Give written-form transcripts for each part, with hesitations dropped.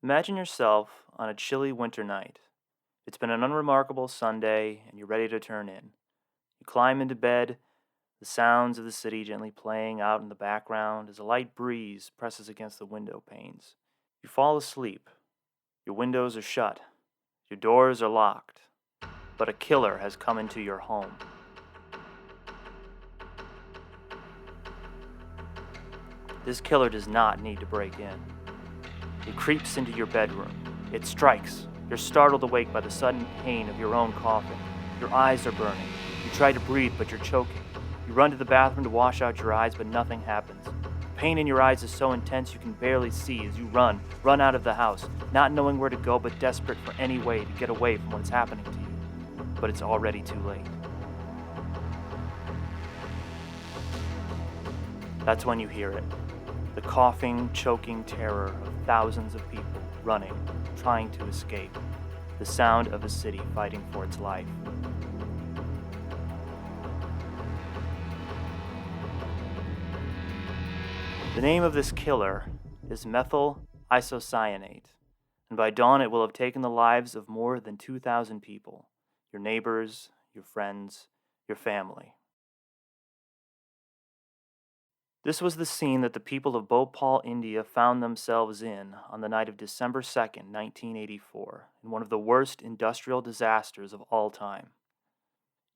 Imagine yourself on a chilly winter night. It's been an unremarkable Sunday, and you're ready to turn in. You climb into bed, the sounds of the city gently playing out in the background as a light breeze presses against the window panes. You fall asleep. Your windows are shut. Your doors are locked. But a killer has come into your home. This killer does not need to break in. It creeps into your bedroom. It strikes. You're startled awake by the sudden pain of your own coughing. Your eyes are burning. You try to breathe, but you're choking. You run to the bathroom to wash out your eyes, but nothing happens. The pain in your eyes is so intense you can barely see as you run out of the house, not knowing where to go, but desperate for any way to get away from what's happening to you. But it's already too late. That's when you hear it. The coughing, choking terror of thousands of people running, trying to escape. The sound of a city fighting for its life. The name of this killer is methyl isocyanate, and by dawn it will have taken the lives of more than 2,000 people, your neighbors, your friends, your family. This was the scene that the people of Bhopal, India found themselves in on the night of December 2nd, 1984, in one of the worst industrial disasters of all time.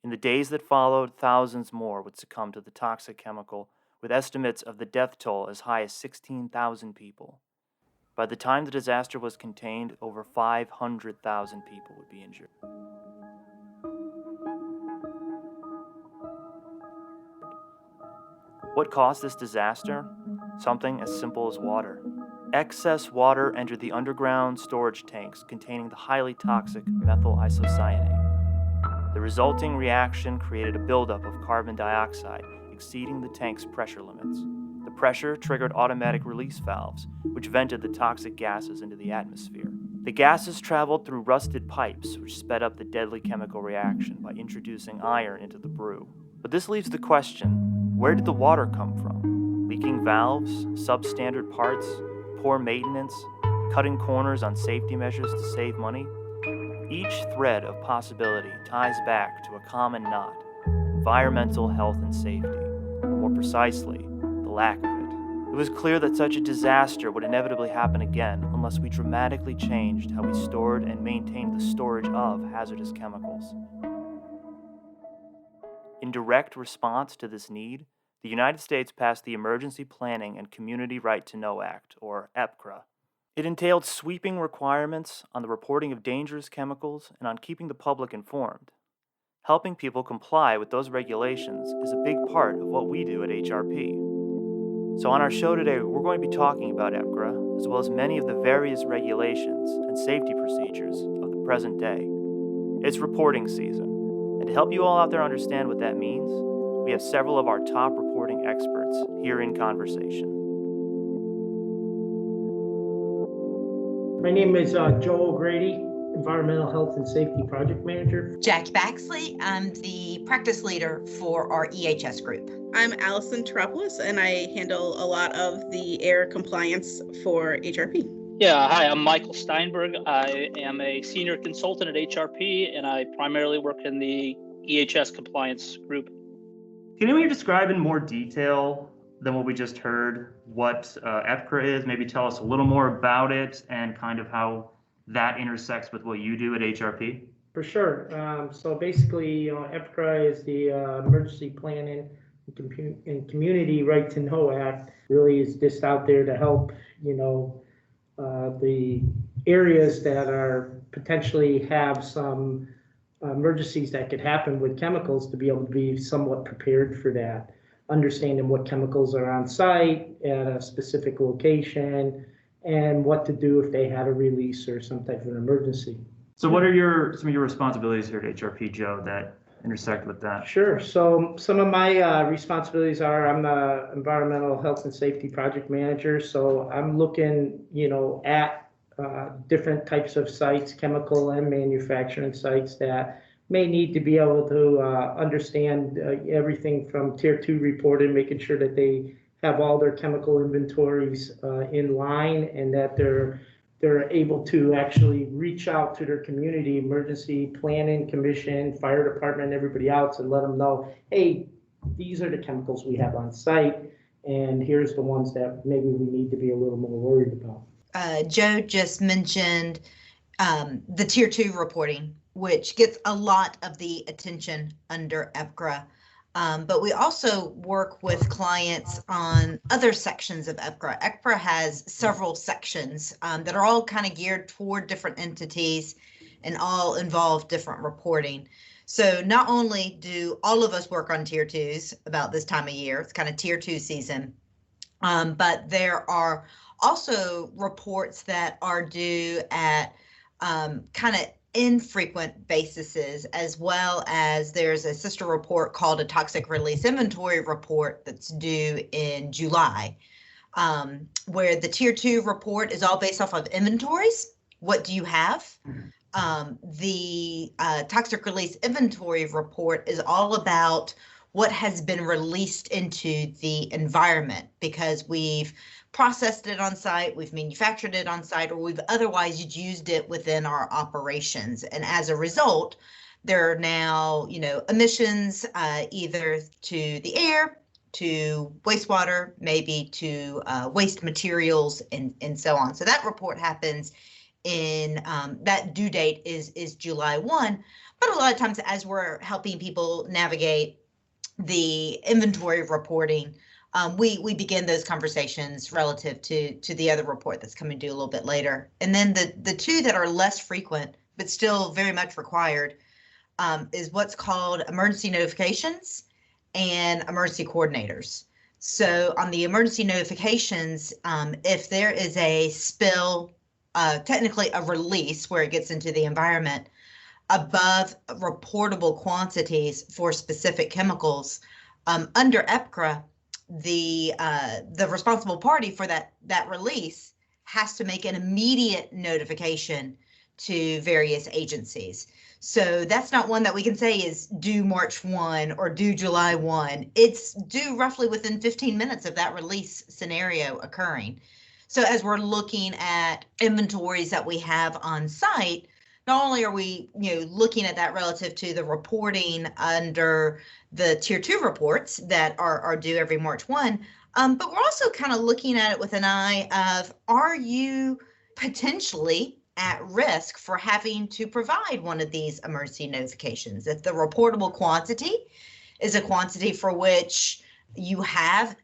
In the days that followed, thousands more would succumb to the toxic chemical, with estimates of the death toll as high as 16,000 people. By the time the disaster was contained, over 500,000 people would be injured. What caused this disaster? Something as simple as water. Excess water entered the underground storage tanks containing the highly toxic methyl isocyanate. The resulting reaction created a buildup of carbon dioxide exceeding the tank's pressure limits. The pressure triggered automatic release valves, which vented the toxic gases into the atmosphere. The gases traveled through rusted pipes, which sped up the deadly chemical reaction by introducing iron into the brew. But this leaves the question, where did the water come from? Leaking valves, substandard parts, poor maintenance, cutting corners on safety measures to save money? Each thread of possibility ties back to a common knot, environmental health and safety, or more precisely, the lack of it. It was clear that such a disaster would inevitably happen again unless we dramatically changed how we stored and maintained the storage of hazardous chemicals. In direct response to this need, the United States passed the Emergency Planning and Community Right to Know Act, or EPCRA. It entailed sweeping requirements on the reporting of dangerous chemicals and on keeping the public informed. Helping people comply with those regulations is a big part of what we do at HRP. So on our show today, we're going to be talking about EPCRA, as well as many of the various regulations and safety procedures of the present day. It's reporting season. And to help you all out there understand what that means, we have several of our top reporting experts here in conversation. My name is Joel O'Grady, Environmental Health and Safety Project Manager. Jackie Baxley, I'm the practice leader for our EHS group. I'm Allison Teropoulos, and I handle a lot of the air compliance for HRP. Yeah, hi, I'm Michael Steinberg. I am a senior consultant at HRP, and I primarily work in the EHS compliance group. Can you describe in more detail than what we just heard what EPCRA is? Maybe tell us a little more about it and kind of how that intersects with what you do at HRP? For sure. So basically, EPCRA is the Emergency Planning and Community Right to Know Act. Really is just out there to help, the areas that are potentially have some emergencies that could happen with chemicals to be able to be somewhat prepared for that. Understanding what chemicals are on site at a specific location and what to do if they had a release or some type of an emergency. So what are some of your responsibilities here at HRP, Joe, that intersect with that? Sure. So some of my responsibilities are I'm the Environmental Health and Safety Project Manager. So I'm looking, at different types of sites, chemical and manufacturing sites that may need to be able to understand everything from Tier 2 reporting, making sure that they have all their chemical inventories in line and that they're they're able to actually reach out to their community, emergency planning commission, fire department, everybody else, and let them know, hey, these are the chemicals we have on site, and here's the ones that maybe we need to be a little more worried about. Joe just mentioned the Tier 2 reporting, which gets a lot of the attention under EPCRA. But we also work with clients on other sections of EPCRA. EPCRA has several sections that are all kind of geared toward different entities and all involve different reporting. So not only do all of us work on Tier 2s about this time of year, it's kind of Tier 2 season, but there are also reports that are due at kind of infrequent bases, as well as there's a sister report called a toxic release inventory report that's due in July, where the Tier 2 report is all based off of inventories. What do you have? The toxic release inventory report is all about what has been released into the environment, because we've processed it on site, we've manufactured it on site, or we've otherwise used it within our operations. And as a result, there are now, emissions either to the air, to wastewater, maybe to waste materials, and so on. So that report happens in that due date is July 1. But a lot of times, as we're helping people navigate the inventory reporting, we begin those conversations relative to the other report that's coming due a little bit later. And then the two that are less frequent, but still very much required, is what's called emergency notifications and emergency coordinators. So on the emergency notifications, if there is a spill, technically a release where it gets into the environment above reportable quantities for specific chemicals, under EPCRA, the responsible party for that release has to make an immediate notification to various agencies. So that's not one that we can say is due March 1 or due July 1. It's due roughly within 15 minutes of that release scenario occurring. So as we're looking at inventories that we have on site, not only are we, looking at that relative to the reporting under the Tier 2 reports that are due every March 1, but we're also kind of looking at it with an eye of, are you potentially at risk for having to provide one of these emergency notifications? If the reportable quantity is a quantity for which you have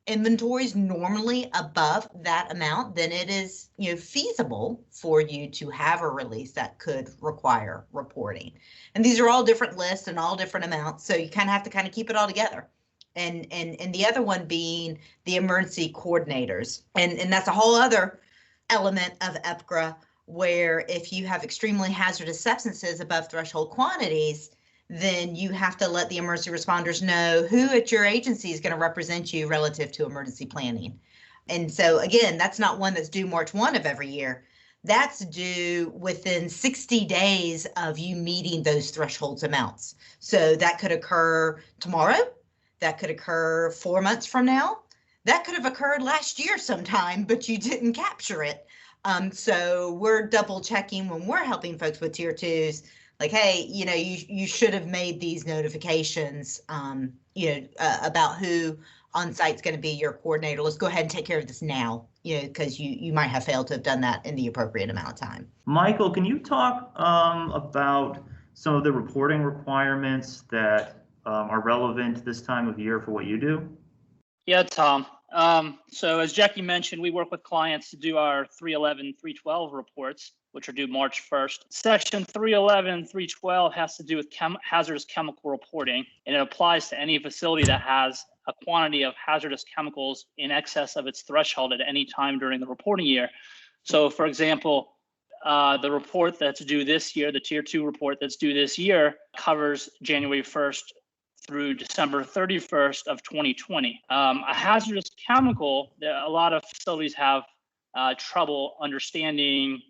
inventories normally above that amount, then it is, feasible for you to have a release that could require reporting. And these are all different lists and all different amounts, so you kind of have to keep it all together. And the other one being the emergency coordinators, and that's a whole other element of EPCRA, where if you have extremely hazardous substances above threshold quantities, then you have to let the emergency responders know who at your agency is going to represent you relative to emergency planning. And so again, that's not one that's due March 1 of every year. That's due within 60 days of you meeting those thresholds amounts. So that could occur tomorrow. That could occur 4 months from now. That could have occurred last year sometime, but you didn't capture it. So we're double checking when we're helping folks with Tier 2s. Like, hey, you should have made these notifications, about who on site's going to be your coordinator. Let's go ahead and take care of this now, because you might have failed to have done that in the appropriate amount of time. Michael, can you talk about some of the reporting requirements that are relevant this time of year for what you do? Yeah, Tom. So as Jackie mentioned, we work with clients to do our 311, 312 reports, which are due March 1st. Section 311, 312 has to do with hazardous chemical reporting, and it applies to any facility that has a quantity of hazardous chemicals in excess of its threshold at any time during the reporting year. So for example, the report that's due this year, the Tier 2 report that's due this year, covers January 1st through December 31st of 2020. A hazardous chemical, a lot of facilities have trouble understanding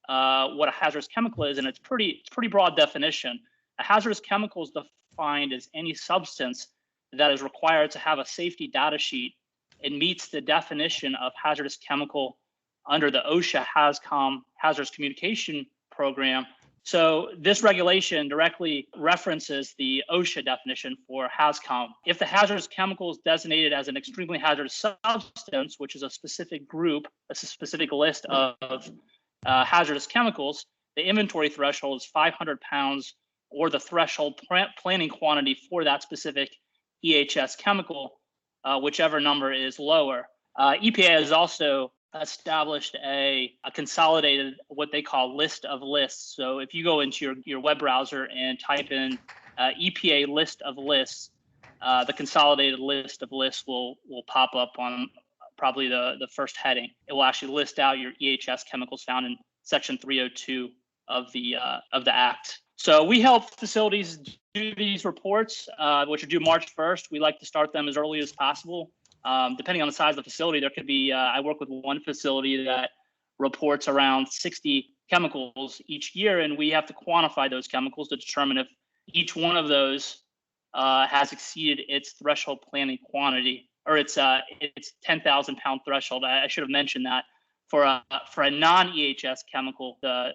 what a hazardous chemical is, and it's pretty broad definition. A hazardous chemical is defined as any substance that is required to have a safety data sheet and meets the definition of hazardous chemical under the OSHA HAZCOM Hazardous Communication Program. So this regulation directly references the OSHA definition for HAZCOM. If the hazardous chemical is designated as an extremely hazardous substance, which is a specific group, a specific list of hazardous chemicals, the inventory threshold is 500 pounds or the threshold planning quantity for that specific EHS chemical, whichever number is lower. EPA has also established a consolidated, what they call list of lists. So if you go into your web browser and type in EPA list of lists, the consolidated list of lists will pop up on probably the first heading. It will actually list out your EHS chemicals found in Section 302 of the Act. So we help facilities do these reports, which are due March 1st. We like to start them as early as possible. Depending on the size of the facility, there could be, I work with one facility that reports around 60 chemicals each year, and we have to quantify those chemicals to determine if each one of those has exceeded its threshold planning quantity, or its 10,000 pound threshold. I should have mentioned that for a non-EHS chemical, the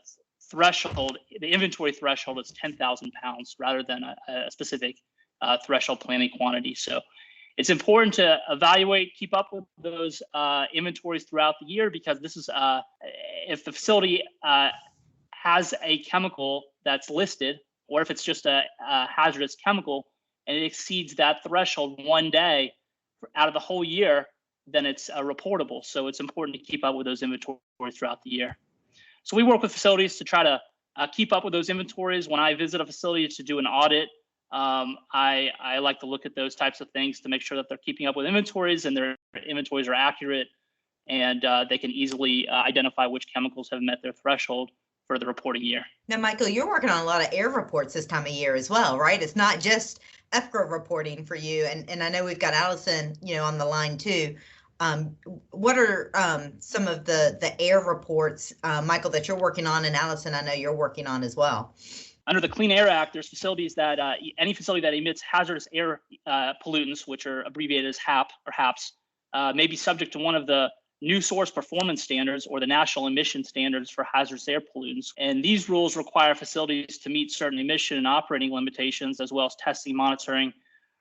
inventory threshold is 10,000 pounds rather than a specific threshold planning quantity. So it's important to evaluate, keep up with those inventories throughout the year, because this is if the facility has a chemical that's listed, or if it's just a hazardous chemical and it exceeds that threshold one day out of the whole year, then it's reportable. So it's important to keep up with those inventories throughout the year. So we work with facilities to try to keep up with those inventories. When I visit a facility to do an audit, I like to look at those types of things to make sure that they're keeping up with inventories and their inventories are accurate, and they can easily identify which chemicals have met their threshold for the reporting year. Now, Michael, you're working on a lot of air reports this time of year as well, right? It's not just EPCRA reporting for you, and I know we've got Allison, on the line too. What are some of the air reports, Michael, that you're working on, and Allison, I know you're working on as well? Under the Clean Air Act, there's facilities that any facility that emits hazardous air pollutants, which are abbreviated as HAP or HAPs, may be subject to one of the new source performance standards or the national emission standards for hazardous air pollutants. And these rules require facilities to meet certain emission and operating limitations, as well as testing, monitoring,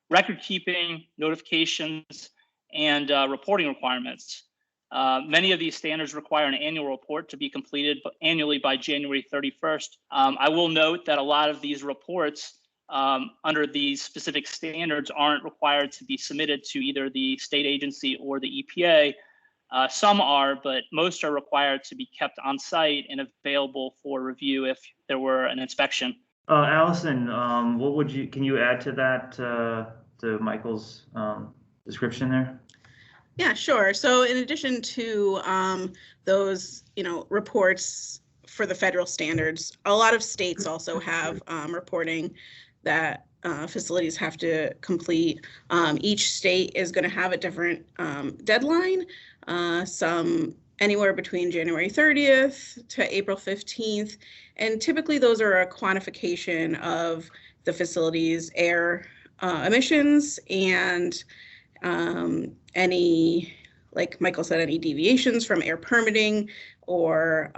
record keeping, notifications, and reporting requirements. Many of these standards require an annual report to be completed annually by January 31st. I will note that a lot of these reports under these specific standards aren't required to be submitted to either the state agency or the EPA. Some are, but most are required to be kept on site and available for review if there were an inspection. Allison, can you add to that, to Michael's description there? Yeah, sure. So in addition to those, reports for the federal standards, a lot of states also have reporting that facilities have to complete. Each state is going to have a different deadline, some anywhere between January 30th to April 15th. And typically those are a quantification of the facility's air emissions and any, like Michael said, any deviations from air permitting or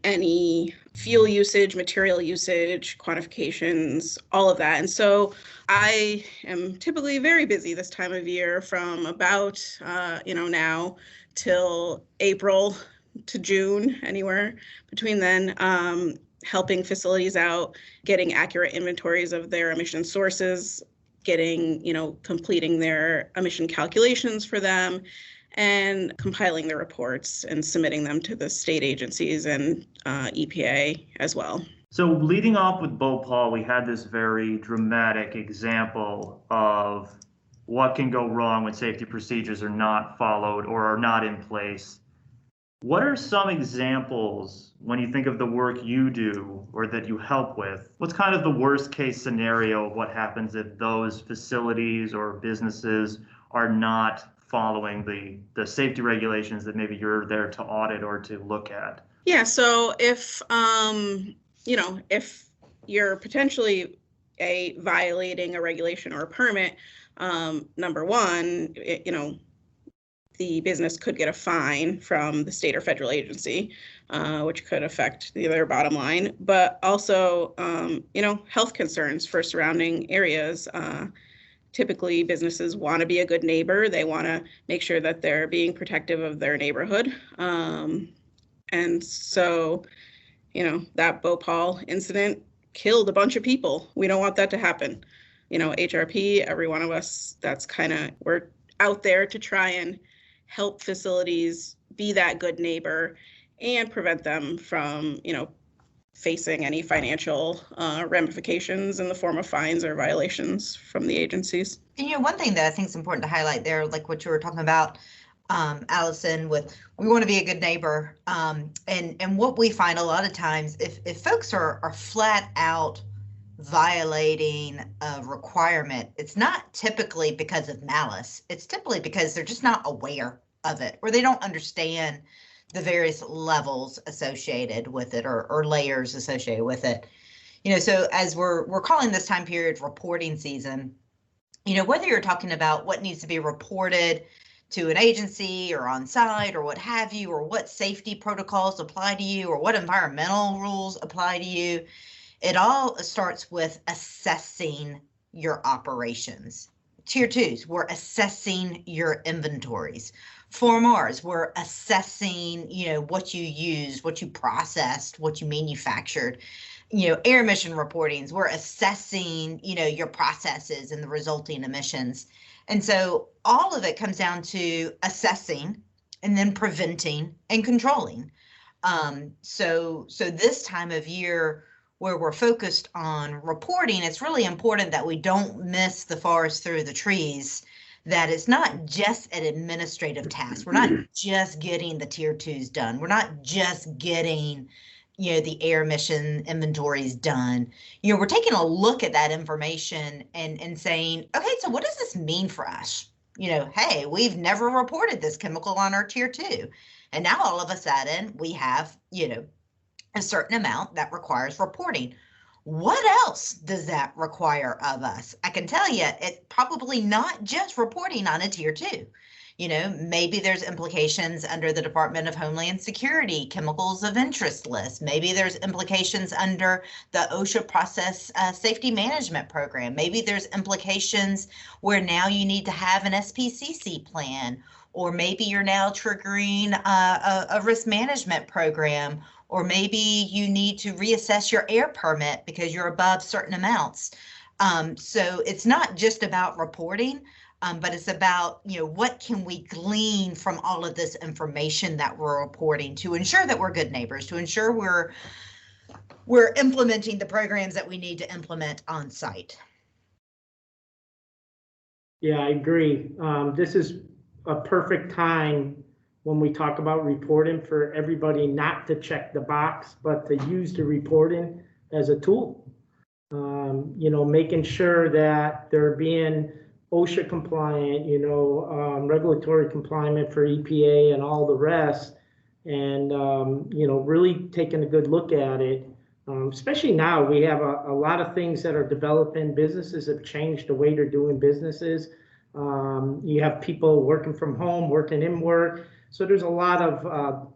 any fuel usage, material usage, quantifications, all of that. And so I am typically very busy this time of year from about, now till April to June, anywhere between then, helping facilities out, getting accurate inventories of their emission sources, getting, completing their emission calculations for them, and compiling the reports and submitting them to the state agencies and EPA as well. So leading off with Bhopal, we had this very dramatic example of what can go wrong when safety procedures are not followed or are not in place. What are some examples when you think of the work you do or that you help with? What's kind of the worst case scenario of what happens if those facilities or businesses are not following the safety regulations that maybe you're there to audit or to look at? Yeah, so if if you're potentially violating a regulation or a permit, number one, the business could get a fine from the state or federal agency, which could affect their bottom line, but also, health concerns for surrounding areas. Typically, businesses want to be a good neighbor. They want to make sure that they're being protective of their neighborhood. And so, that Bhopal incident killed a bunch of people. We don't want that to happen. HRP, every one of us, we're out there to try and help facilities be that good neighbor and prevent them from, facing any financial ramifications in the form of fines or violations from the agencies. And one thing that I think is important to highlight there, like what you were talking about, Allison, with we want to be a good neighbor. And what we find a lot of times, if folks are flat out violating a requirement, it's not typically because of malice. It's typically because they're just not aware of it, or they don't understand the various levels associated with it, or layers associated with it. So as we're calling this time period reporting season, whether you're talking about what needs to be reported to an agency or on site or what have you, or what safety protocols apply to you, or what environmental rules apply to you, it all starts with assessing your operations. Tier 2s, we're assessing your inventories. Form Rs, we're assessing, what you used, what you processed, what you manufactured. Air emission reportings, we're assessing, your processes and the resulting emissions. And so all of it comes down to assessing and then preventing and controlling. So this time of year where we're focused on reporting, it's really important that we don't miss the forest through the trees, that it's not just an administrative task. We're not just getting the tier 2s done. We're not just getting, the air emission inventories done. We're taking a look at that information and saying, okay, so what does this mean for us? Hey, we've never reported this chemical on our tier 2. And now all of a sudden we have, a certain amount that requires reporting. What else does that require of us? I can tell you, it's probably not just reporting on a tier 2. Maybe there's implications under the Department of Homeland Security chemicals of interest list. Maybe there's implications under the OSHA process safety management program. Maybe there's implications where now you need to have an SPCC plan, or maybe you're now triggering a risk management program, or maybe you need to reassess your air permit because you're above certain amounts. So it's not just about reporting, but it's about, what can we glean from all of this information that we're reporting to ensure that we're good neighbors, to ensure we're implementing the programs that we need to implement on site. Yeah, I agree. This is a perfect time when we talk about reporting for everybody not to check the box, but to use the reporting as a tool. Making sure that they're being OSHA compliant, regulatory compliant for EPA and all the rest, and, really taking a good look at it. Especially now, we have a lot of things that are developing. Businesses have changed the way they're doing businesses. You have people working from home, working in work. So there's a lot of,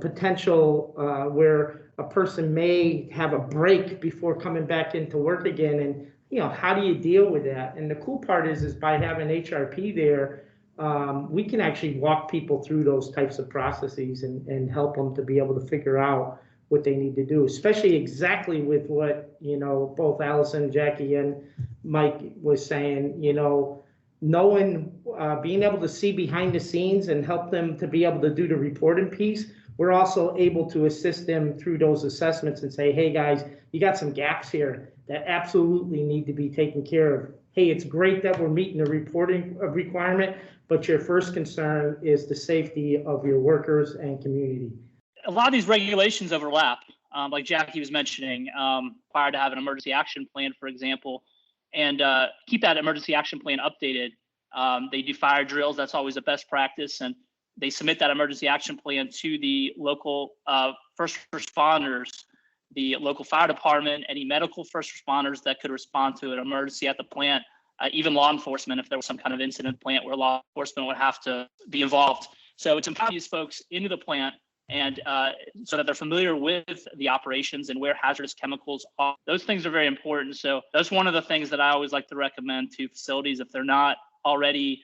potential where a person may have a break before coming back into work again. And, how do you deal with that? And the cool part is by having HRP there, we can actually walk people through those types of processes and help them to be able to figure out what they need to do, especially exactly with what, both Allison, Jackie, and Mike was saying, knowing, being able to see behind the scenes and help them to be able to do the reporting piece. We're also able to assist them through those assessments and say, hey guys, you got some gaps here that absolutely need to be taken care of. Hey, it's great that we're meeting the reporting requirement, but your first concern is the safety of your workers and community. A lot of these regulations overlap, like Jackie was mentioning, required to have an emergency action plan, for example, and keep that emergency action plan updated. They do fire drills. That's always a best practice. And they submit that emergency action plan to the local first responders, the local fire department, any medical first responders that could respond to an emergency at the plant. even law enforcement, if there was some kind of incident plant where law enforcement would have to be involved. So it's empowering these folks into the plant and so that they're familiar with the operations and where hazardous chemicals are. Those things are very important. So that's one of the things that I always like to recommend to facilities if they're not already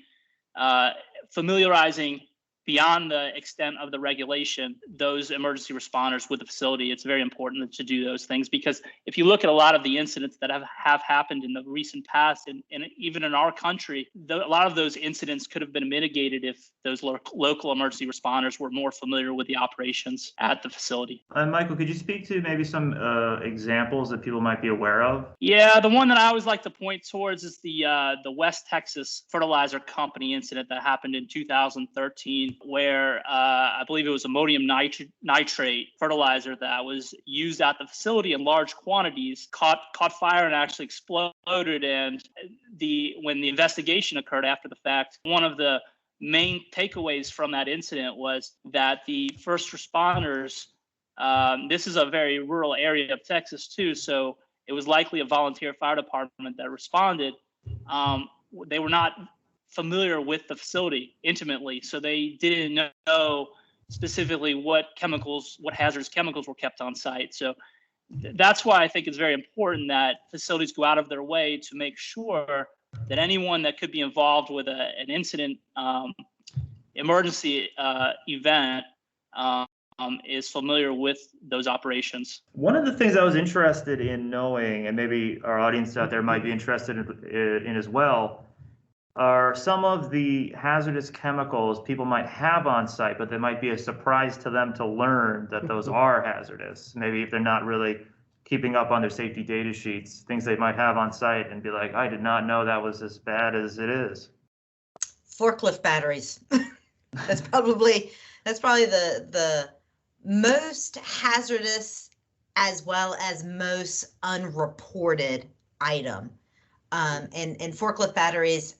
familiarizing beyond the extent of the regulation, those emergency responders with the facility. It's very important to do those things, because if you look at a lot of the incidents that have happened in the recent past, and even in our country, a lot of those incidents could have been mitigated if those local emergency responders were more familiar with the operations at the facility. Michael, could you speak to maybe some examples that people might be aware of? Yeah, the one that I always like to point towards is the West Texas Fertilizer Company incident that happened in 2013, where I believe it was ammonium nitrate fertilizer that was used at the facility in large quantities, caught fire and actually exploded. And when the investigation occurred after the fact, one of the main takeaways from that incident was that the first responders, this is a very rural area of Texas too, so it was likely a volunteer fire department that responded. They were not familiar with the facility intimately, so they didn't know specifically what hazardous chemicals were kept on site. So that's why I think it's very important that facilities go out of their way to make sure that anyone that could be involved with an incident, emergency event, is familiar with those operations. One of the things I was interested in knowing, and maybe our audience out there might be interested in as well, are some of the hazardous chemicals people might have on site, but that might be a surprise to them to learn that those are hazardous. Maybe if they're not really keeping up on their safety data sheets, things they might have on site and be like, I did not know that was as bad as it is. Forklift batteries. That's probably the most hazardous as well as most unreported item. And forklift batteries,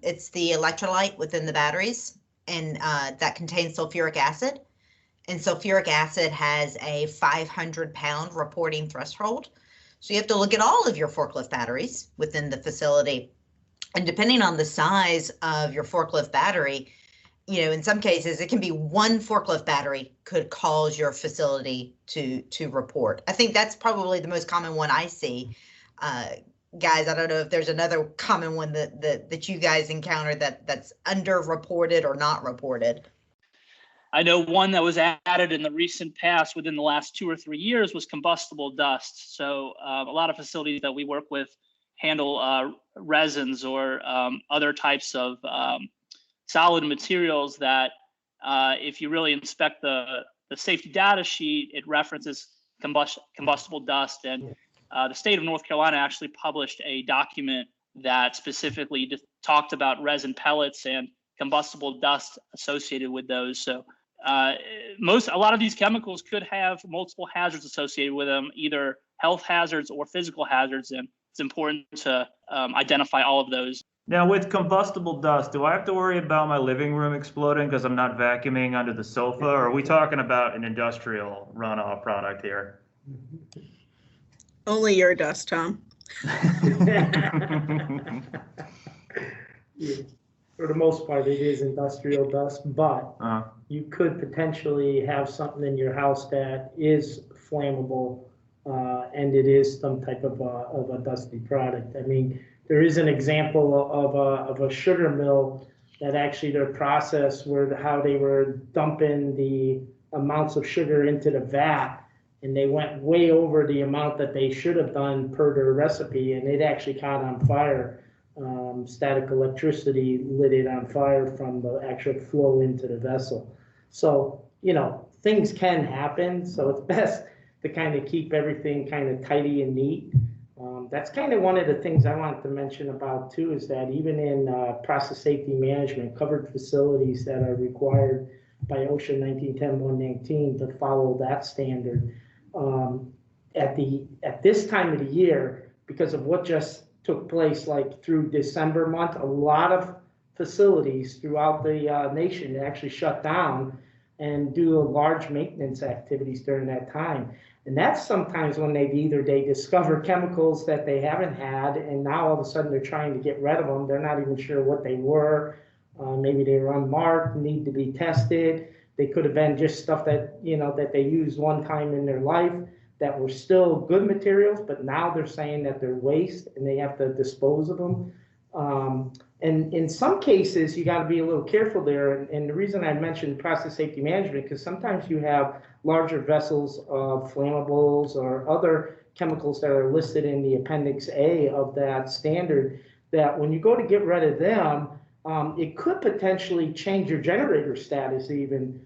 it's the electrolyte within the batteries, and that contains sulfuric acid. And sulfuric acid has a 500-pound reporting threshold. So you have to look at all of your forklift batteries within the facility. And depending on the size of your forklift battery, in some cases, it can be one forklift battery could cause your facility to report. I think that's probably the most common one I see. Guys, I don't know if there's another common one that you guys encounter that's underreported or not reported. I know one that was added in the recent past within the last 2 or 3 years was combustible dust. So a lot of facilities that we work with handle resins or other types of solid materials that if you really inspect the safety data sheet, it references combustible dust. And the state of North Carolina actually published a document that specifically talked about resin pellets and combustible dust associated with those. So a lot of these chemicals could have multiple hazards associated with them, either health hazards or physical hazards, and it's important to identify all of those. Now, with combustible dust, do I have to worry about my living room exploding because I'm not vacuuming under the sofa, or are we talking about an industrial runoff product here? Only your dust, Tom. Yeah. For the most part, it is industrial dust, but you could potentially have something in your house that is flammable, and it is some type of a dusty product. I mean, there is an example of a sugar mill that actually their process how they were dumping the amounts of sugar into the vat, and they went way over the amount that they should have done per their recipe, and it actually caught on fire. Static electricity lit it on fire from the actual flow into the vessel. So, things can happen. So it's best to kind of keep everything kind of tidy and neat. That's kind of one of the things I wanted to mention about too, is that even in process safety management, covered facilities that are required by OSHA 1910-119 to follow that standard, at this time of the year, because of what just took place like through December month, a lot of facilities throughout the nation actually shut down and do large maintenance activities during that time. And that's sometimes when they discover chemicals that they haven't had, and now all of a sudden they're trying to get rid of them. They're not even sure what they were. Maybe they were unmarked, need to be tested. They could have been just stuff that, that they used one time in their life that were still good materials, but now they're saying that they're waste and they have to dispose of them. And in some cases, you got to be a little careful there. And the reason I mentioned process safety management, because sometimes you have larger vessels of flammables or other chemicals that are listed in the Appendix A of that standard, that when you go to get rid of them, it could potentially change your generator status even,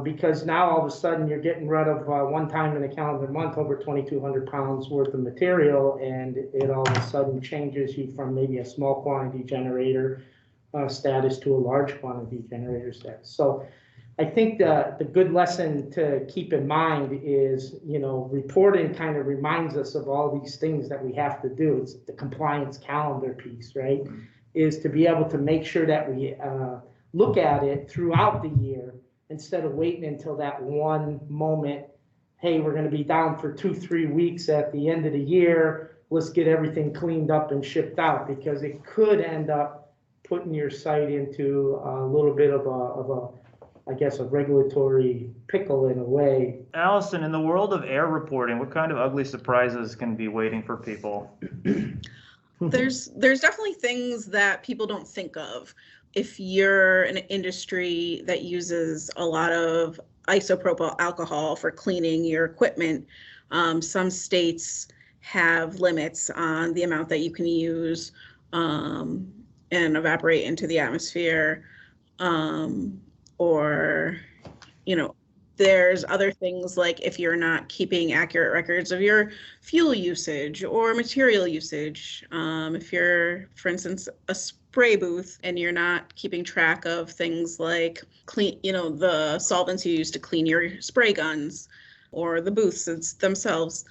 because now all of a sudden you're getting rid of one time in a calendar month over 2,200 pounds worth of material, and it all of a sudden changes you from maybe a small quantity generator status to a large quantity generator status. So I think the good lesson to keep in mind is, reporting kind of reminds us of all these things that we have to do. It's the compliance calendar piece, right? Is to be able to make sure that we look at it throughout the year instead of waiting until that one moment. Hey, we're going to be down for 2-3 weeks at the end of the year. Let's get everything cleaned up and shipped out, because it could end up putting your site into a little bit of a regulatory pickle in a way. Allison, in the world of air reporting, what kind of ugly surprises can be waiting for people? There's definitely things that people don't think of. If you're in an industry that uses a lot of isopropyl alcohol for cleaning your equipment, some states have limits on the amount that you can use and evaporate into the atmosphere, or, there's other things like if you're not keeping accurate records of your fuel usage or material usage. If you're, for instance, a spray booth and you're not keeping track of things like the solvents you use to clean your spray guns or the booths themselves,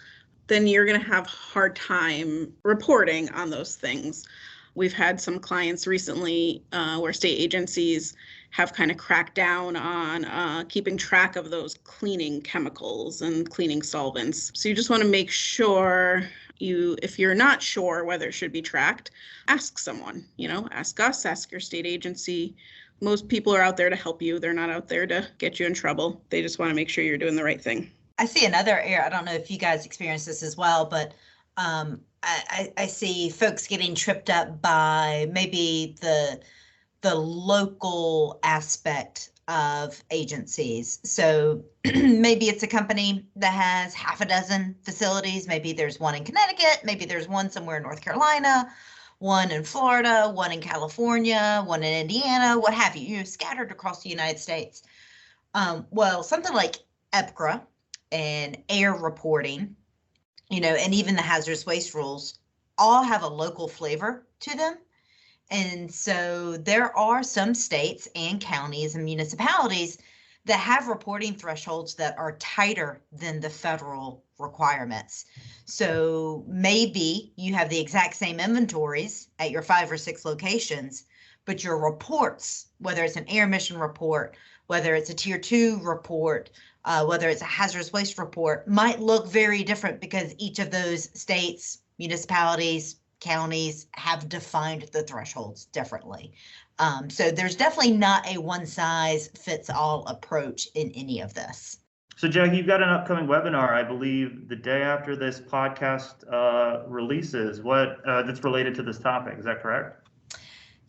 then you're going to have a hard time reporting on those things. We've had some clients recently where state agencies have kind of cracked down on keeping track of those cleaning chemicals and cleaning solvents. So you just want to make sure if you're not sure whether it should be tracked, ask someone, ask us, ask your state agency. Most people are out there to help you. They're not out there to get you in trouble. They just want to make sure you're doing the right thing. I see another area. I don't know if you guys experience this as well, but I see folks getting tripped up by maybe the local aspect of agencies. So maybe it's a company that has half a dozen facilities. Maybe there's one in Connecticut. Maybe there's one somewhere in North Carolina, one in Florida, one in California, one in Indiana, what have you, scattered across the United States. Well, something like EPCRA and air reporting, and even the hazardous waste rules all have a local flavor to them. And so there are some states and counties and municipalities that have reporting thresholds that are tighter than the federal requirements. So maybe you have the exact same inventories at your 5 or 6 locations, but your reports, whether it's an air emission report, whether it's a tier 2 report, whether it's a hazardous waste report, might look very different because each of those states, municipalities, counties have defined the thresholds differently. So there's definitely not a one-size-fits-all approach in any of this. So Jackie, you've got an upcoming webinar, I believe, the day after this podcast releases, that's related to this topic. Is that correct?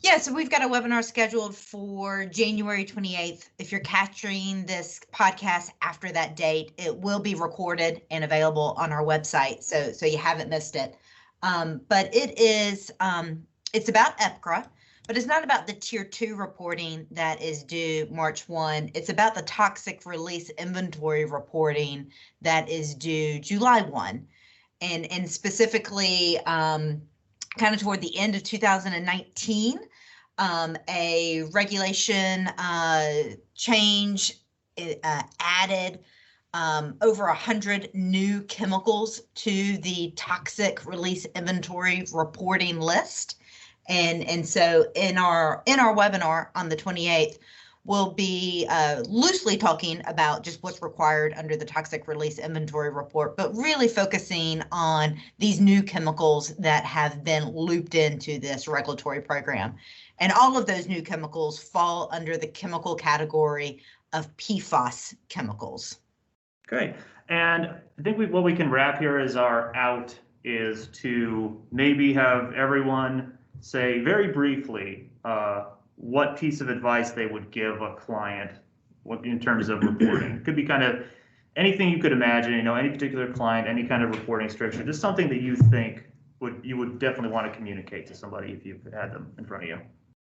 Yeah, so we've got a webinar scheduled for January 28th. If you're catching this podcast after that date, it will be recorded and available on our website, so you haven't missed it. But it is, it's about EPCRA, but it's not about the tier 2 reporting that is due March 1. It's about the toxic release inventory reporting that is due July 1. And specifically, kind of toward the end of 2019, a regulation change added over 100 new chemicals to the toxic release inventory reporting list. And so in our webinar on the 28th, we'll be loosely talking about just what's required under the toxic release inventory report, but really focusing on these new chemicals that have been looped into this regulatory program. And all of those new chemicals fall under the chemical category of PFAS chemicals. Great. And I think what we can wrap here as our out is to maybe have everyone say very briefly what piece of advice they would give a client in terms of reporting. It could be kind of anything you could imagine, any particular client, any kind of reporting structure, just something that you think you would definitely want to communicate to somebody if you had them in front of you.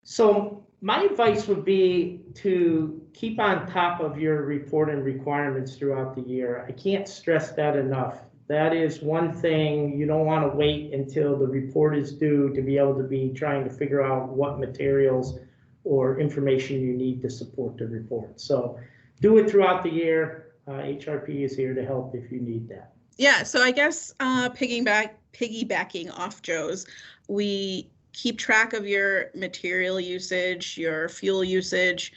So my advice would be to keep on top of your reporting requirements throughout the year. I can't stress that enough. That is one thing. You don't want to wait until the report is due to be able to be trying to figure out what materials or information you need to support the report. So do it throughout the year. HRP is here to help if you need that. Yeah, so I guess piggybacking off Joe's, we keep track of your material usage, your fuel usage,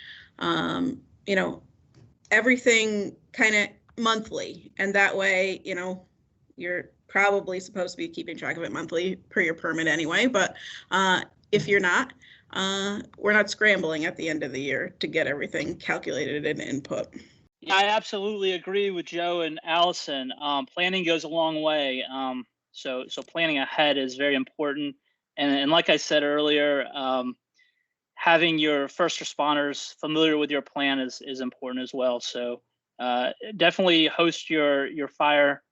everything kind of monthly. And that way, you're probably supposed to be keeping track of it monthly per your permit anyway. But if you're not, we're not scrambling at the end of the year to get everything calculated and input. Yeah, I absolutely agree with Joe and Allison. Planning goes a long way. So planning ahead is very important. And like I said earlier, having your first responders familiar with your plan is important as well. So definitely host your fire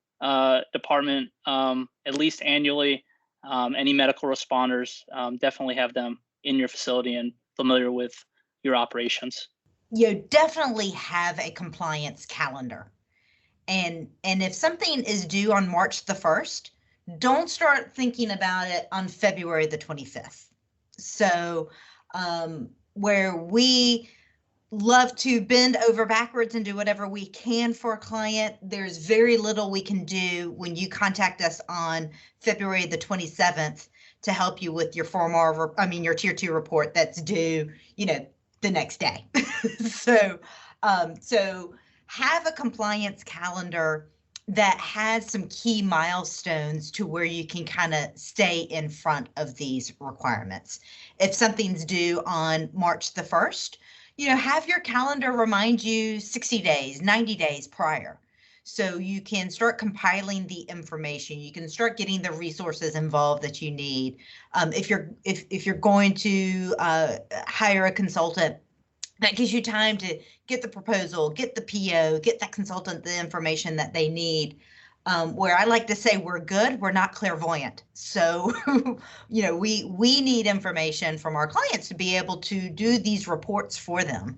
department at least annually. Any medical responders, definitely have them in your facility and familiar with your operations. Definitely have a compliance calendar. And if something is due on March the 1st, don't start thinking about it on February the 25th. So where we love to bend over backwards and do whatever we can for a client, there's very little we can do when you contact us on February the 27th to help you with your your tier 2 report that's due, the next day. So have a compliance calendar that has some key milestones to where you can kind of stay in front of these requirements. If something's due on March the 1st, have your calendar remind you 60 days, 90 days prior. So you can start compiling the information. You can start getting the resources involved that you need. If you're going to hire a consultant, that gives you time to get the proposal, get the PO, get that consultant the information that they need. Where I like to say we're good, we're not clairvoyant. So, we need information from our clients to be able to do these reports for them.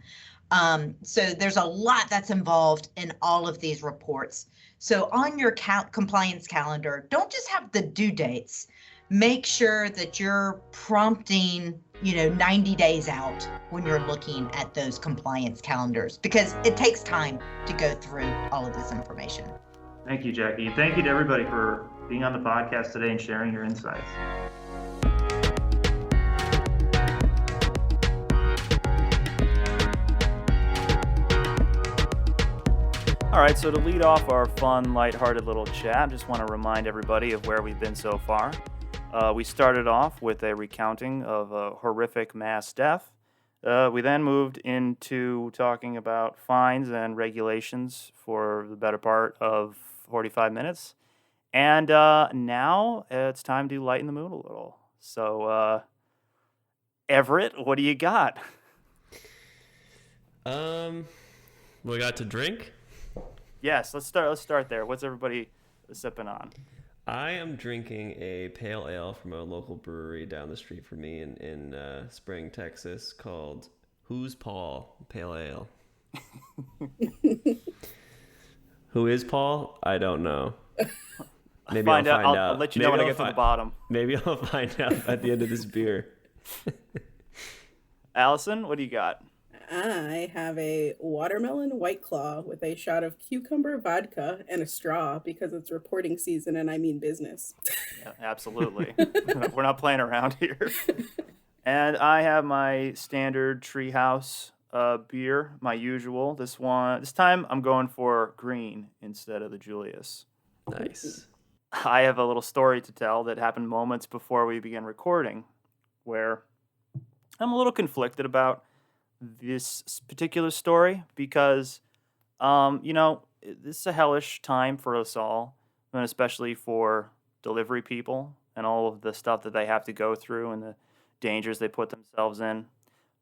So there's a lot that's involved in all of these reports. So on your compliance calendar, don't just have the due dates. Make sure that you're prompting 90 days out when you're looking at those compliance calendars, because it takes time to go through all of this information. Thank you, Jackie. And thank you to everybody for being on the podcast today and sharing your insights. All right, so to lead off our fun, lighthearted little chat, I just want to remind everybody of where we've been so far. We started off with a recounting of a horrific mass death. We then moved into talking about fines and regulations for the better part of 45 minutes. And now it's time to lighten the mood a little. So, Everett, what do you got? We got to drink? Yes, let's start there. What's everybody sipping on? I am drinking a pale ale from a local brewery down the street from me in Spring, Texas, called Who's Paul Pale Ale. Who is Paul? I don't know. Maybe I'll find out. I'll let you know when I get to the bottom. Maybe I'll find out at the end of this beer. Allison, what do you got? I have a watermelon White Claw with a shot of cucumber vodka and a straw because it's reporting season and I mean business. Yeah, absolutely. We're not playing around here. And I have my standard Treehouse beer, my usual. This time I'm going for green instead of the Julius. Nice. I have a little story to tell that happened moments before we began recording, where I'm a little conflicted about this particular story because, this is a hellish time for us all, and especially for delivery people and all of the stuff that they have to go through and the dangers they put themselves in.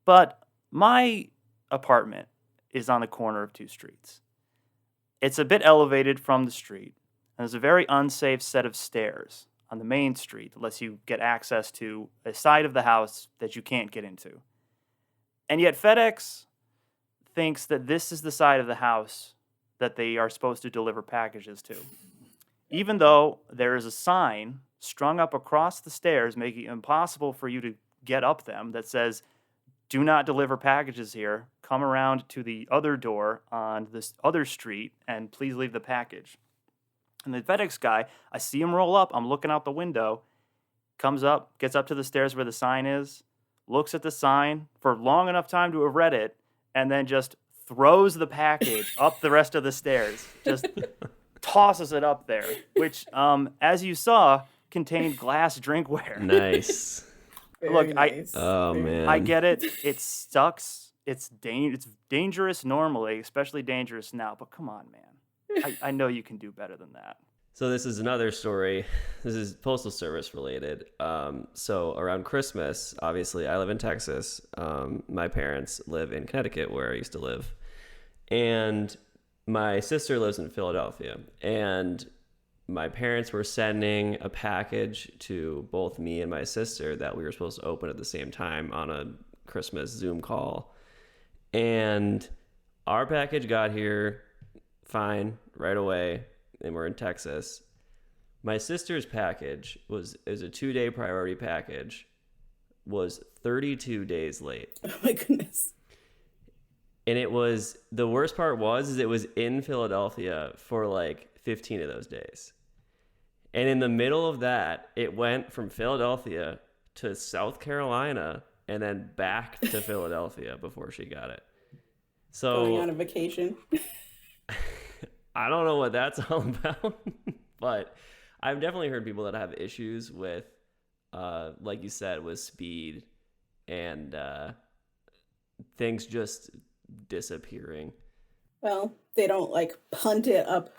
But my apartment is on the corner of two streets. It's a bit elevated from the street, and there's a very unsafe set of stairs on the main street unless you get access to a side of the house that you can't get into. And yet FedEx thinks that this is the side of the house that they are supposed to deliver packages to, even though there is a sign strung up across the stairs making it impossible for you to get up them that says, "Do not deliver packages here. Come around to the other door on this other street and please leave the package." And the FedEx guy, I see him roll up. I'm looking out the window, comes up, gets up to the stairs where the sign is, looks at the sign for long enough time to have read it, and then just throws the package up the rest of the stairs. Just tosses it up there, which, as you saw, contained glass drinkware. Nice. Look, nice. Oh, man. I get it. It sucks. It's dangerous normally, especially dangerous now. But come on, man. I know you can do better than that. So this is another story. This is Postal Service related. So around Christmas, obviously, I live in Texas. My parents live in Connecticut, where I used to live. And my sister lives in Philadelphia. And my parents were sending a package to both me and my sister that we were supposed to open at the same time on a Christmas Zoom call. And our package got here fine right away, and we're in Texas. My sister's package is a 2-day priority package, was 32 days late. Oh my goodness. And the worst part is it was in Philadelphia for like 15 of those days. And in the middle of that, it went from Philadelphia to South Carolina and then back to Philadelphia before she got it. So Going on a vacation. I don't know what that's all about, but I've definitely heard people that have issues with, like you said, with speed and things just disappearing. Well, they don't like punt it up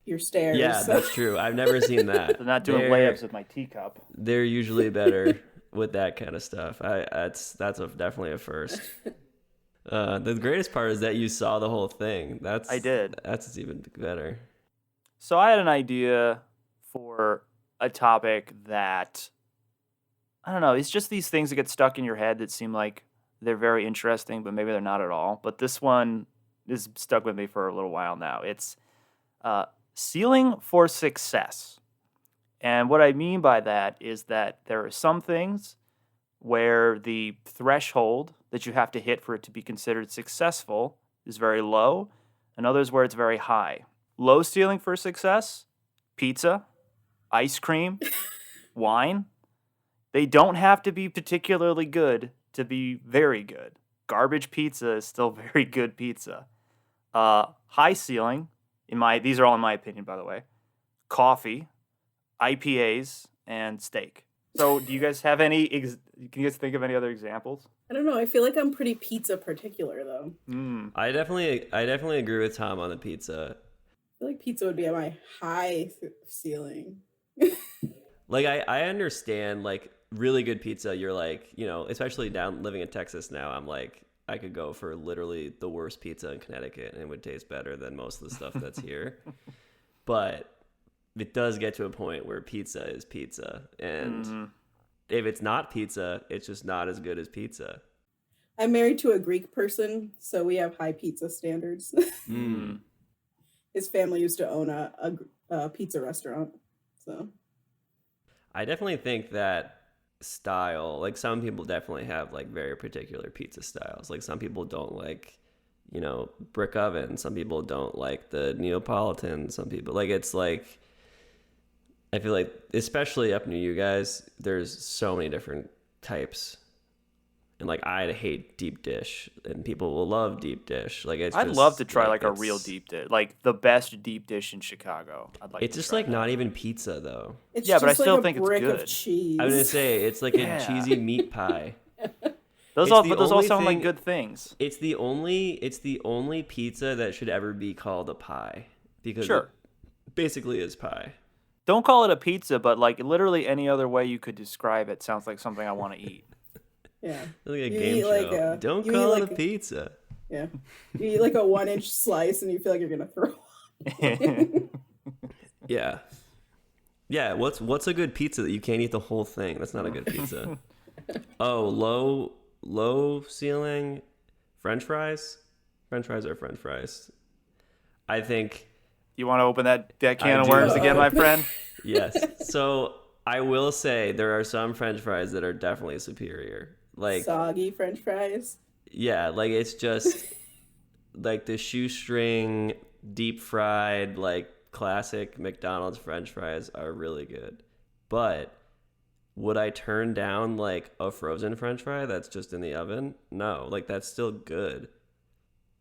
your stairs. Yeah, that's true. I've never seen that. They're not doing layups with my teacup. They're usually better with that kind of stuff. That's definitely a first. The greatest part is that you saw the whole thing. I did. That's even better. So I had an idea for a topic that, I don't know, it's just these things that get stuck in your head that seem like they're very interesting, but maybe they're not at all. But this one is stuck with me for a little while now. It's ceiling for success. And what I mean by that is that there are some things where the threshold that you have to hit for it to be considered successful is very low, and others where it's very high. Low ceiling for success: pizza, ice cream, wine. They don't have to be particularly good to be very good. Garbage pizza is still very good pizza. High ceiling, these are all in my opinion, by the way: coffee, IPAs, and steak. So do you guys have can you guys think of any other examples? I don't know. I feel like I'm pretty pizza particular though. I definitely agree with Tom on the pizza. I feel like pizza would be at my high ceiling. Like I understand, like, really good pizza, you're like, especially down living in Texas now, I'm like, I could go for literally the worst pizza in Connecticut and it would taste better than most of the stuff that's here. But it does get to a point where pizza is pizza, and if it's not pizza, it's just not as good as pizza. I'm married to a Greek person, so we have high pizza standards. His family used to own a pizza restaurant, so I definitely think that style, like, some people definitely have like very particular pizza styles. Like, some people don't like, brick oven. Some people don't like the Neapolitan. Some people it's like, I feel like, especially up near you guys, there's so many different types. And like I hate deep dish, and people will love deep dish. Like I'd love to try like a real deep dish, like the best deep dish in Chicago. I'd like. It's just like not even pizza though. It's Yeah, but I just still like think a it's brick good. of cheese. I was gonna say it's like a cheesy meat pie. Those It's all, the but those all only sound like thing- good things. It's the only pizza that should ever be called a pie because Sure. it basically is pie. Don't call it a pizza, but like literally any other way you could describe it sounds like something I want to eat. Yeah. Like a You game eat show. like a- Don't you eat call it like a pizza. Yeah. You eat like a 1-inch slice and you feel like you're gonna throw up. Yeah. Yeah, what's a good pizza that you can't eat the whole thing? That's not a good pizza. Oh, low ceiling French fries? French fries are French fries. I think You want to open that can I of do. worms again, my friend? yes. So I will say there are some French fries that are definitely superior. Like Soggy French fries. yeah, like it's just like the shoestring deep fried like classic McDonald's French fries are really good. But would I turn down like a frozen French fry that's just in the oven? No, like that's still good.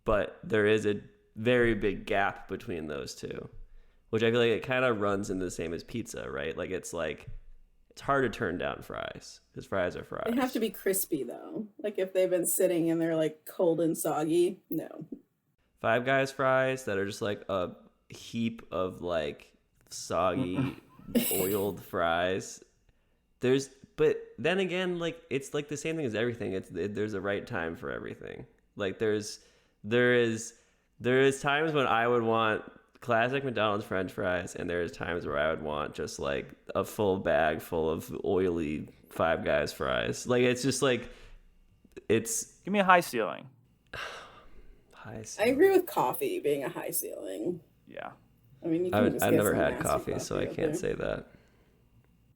But there is a very big gap between those two, which I feel like it kind of runs in the same as pizza, right? Like it's hard to turn down fries because fries are fries. They have to be crispy though. Like if they've been sitting and they're like cold and soggy, no. Five Guys fries that are just like a heap of like soggy oiled fries. But then again, like it's like the same thing as everything. There's a right time for everything. Like there is times when I would want classic McDonald's French fries, and there is times where I would want just like a full bag full of oily Five Guys fries. Like it's just like it's Give me a high ceiling. high. I agree with coffee being a high ceiling. Yeah. I mean, you can just I've get never some had nasty coffee, so I out can't there. say that.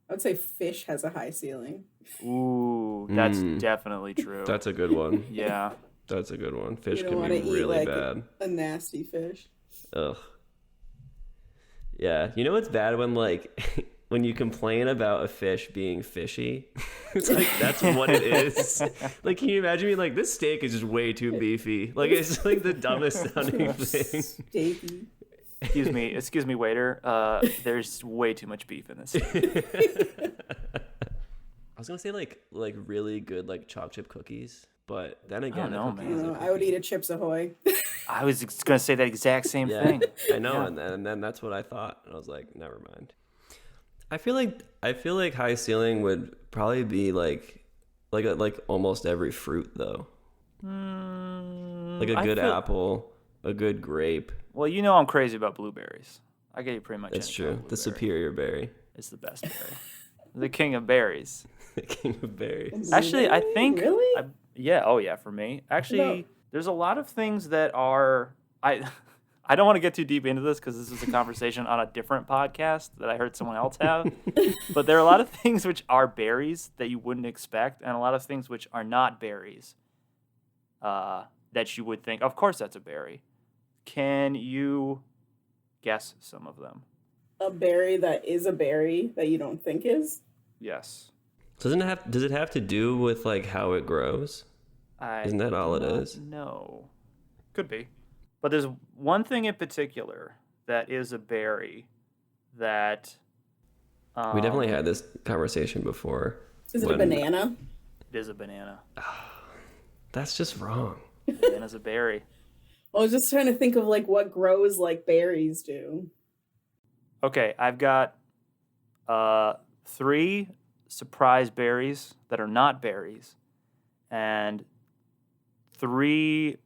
I would say fish has a high ceiling. Ooh, that's Mm. definitely true. That's a good one. Yeah. That's a good one. Fish You don't can want be to eat really like bad. a nasty fish. Ugh. Yeah, you know what's bad when like when you complain about a fish being fishy? It's like that's what it is. Like, can you imagine me like this steak is just way too beefy? Like it's like the dumbest sounding thing. Steaky. Excuse me, waiter. There's way too much beef in this. I was gonna say like really good like chocolate chip cookies, but then again, know, a man. I cookie is don't a know. I would cookie. eat a Chips Ahoy. I was gonna say that exact same Yeah, thing. I know, Yeah. and then that's what I thought, and I was like, never mind. I feel like high ceiling would probably be like almost every fruit though, like a good apple, a good grape. Well, you know I'm crazy about blueberries. I get you pretty much. That's any true. kind of The blueberry. superior berry, It's the best berry. The king of berries. the king of berries. Actually, I Blueberry? think. Really? Yeah. Oh, yeah. For me, actually, No. there's a lot of things that are. I don't want to get too deep into this because this was a conversation on a different podcast that I heard someone else have. But there are a lot of things which are berries that you wouldn't expect, and a lot of things which are not berries that you would think, of course, that's a berry. Can you guess some of them? A berry that is a berry that you don't think is? Yes. Does it have to do with like how it grows? Isn't that all it is? No. Could be. But there's one thing in particular that is a berry that... Um, We definitely had this conversation before. Is it a when- banana? It is a banana. That's just wrong. Banana's a berry. I was just trying to think of like what grows like berries do. Okay, I've got 3 surprise berries that are not berries, and 3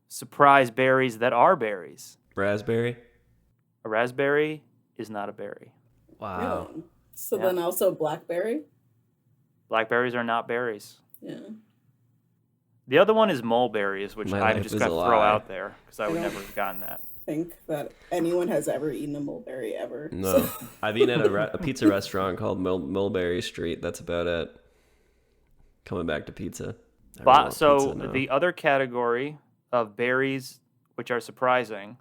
surprise berries that are berries. Raspberry. A raspberry is not a berry. Wow. Really? So Yeah. then also blackberry? Blackberries are not berries. Yeah. The other one is mulberries, which My I'm life just is going to a throw lie. out there because I would I don't- never have gotten that. Think that anyone has ever eaten a mulberry ever. No, I've eaten at a pizza restaurant called Mulberry Street. That's about it. Coming back to pizza. I really want So pizza now. the other category of berries which are surprising,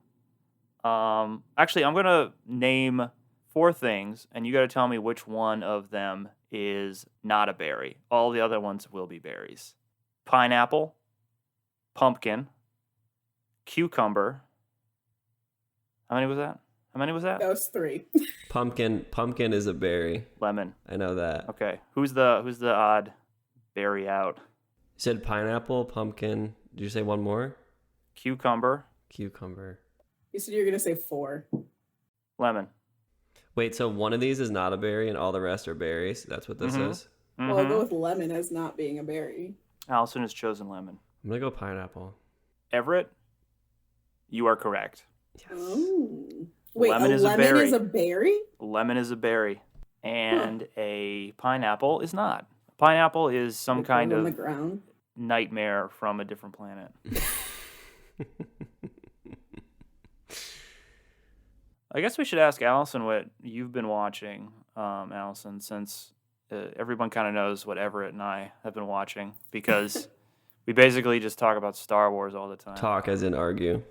actually, I'm going to name 4 things, and you got to tell me which one of them is not a berry. All the other ones will be berries. pineapple, pumpkin, cucumber. How many was that? That was 3. Pumpkin is a berry. Lemon. I know that. Okay. Who's the odd berry out? You said pineapple, pumpkin. Did you say one more? Cucumber. Cucumber. You said you were going to say 4. Lemon. Wait, so one of these is not a berry and all the rest are berries? That's what this is? Well, I'll go with lemon as not being a berry. Allison has chosen lemon. I'm going to go pineapple. Everett, you are correct. Yes. Oh. Wait, Lemon a is a lemon berry. is a berry? Lemon is a berry. And a pineapple is not. Pineapple is some Like kind on the of ground. nightmare from a different planet. I guess we should ask Allison what you've been watching, Allison, since everyone kind of knows what Everett and I have been watching, because we basically just talk about Star Wars all the time. Talk as in argue.